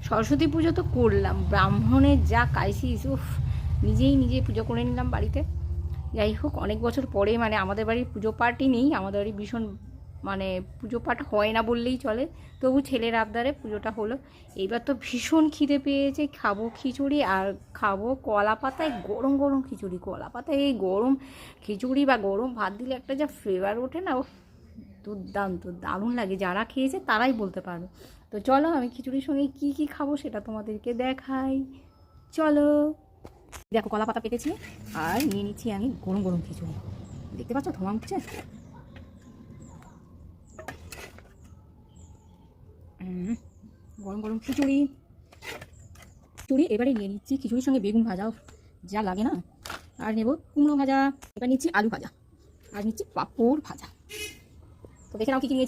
সরস্বতী পুজো তো করলাম, ব্রাহ্মণের যা কাইসিস, উফ, নিজেই পুজো করে নিলাম বাড়িতে। যাই হোক, অনেক বছর পরে মানে আমাদের বাড়ির পুজো পাঠই নেই, আমাদের বাড়ি ভীষণ মানে পুজো পাঠ হয় না বললেই চলে, তবু ছেলের আবদারে পুজোটা হলো। এইবার তো ভীষণ খিদে পেয়েছে, খাবো খিচুড়ি আর খাবো কলা পাতায় গরম গরম খিচুড়ি। কলা পাতায় এই গরম খিচুড়ি বা গরম ভাত দিলে একটা যা ফ্লেভার ওঠে না, ও দুর্দান্ত, দারুণ লাগে। যারা খেয়েছে তারাই বলতে পারবে। তো চলো আমি খিচুড়ির সঙ্গে কি কি খাবো সেটা তোমাদেরকে দেখাই, চলো। দেখো কলা পাতা পেতেছি আর নিয়ে নিচ্ছি আমি গরম গরম খিচুড়ি। দেখতে পাচ্ছ ধোঁয়া উঠছে। গরম গরম খিচুড়ি খিচুড়ি এবারে নিয়ে নিচ্ছি খিচুড়ির সঙ্গে বেগুন ভাজাও যা লাগে না। আর নেব কুমড়ো ভাজা, এবার নিচ্ছি আলু ভাজা, আর নিচ্ছি পাঁপড় ভাজা। তো দেখে নাও কি কি নিয়েছি।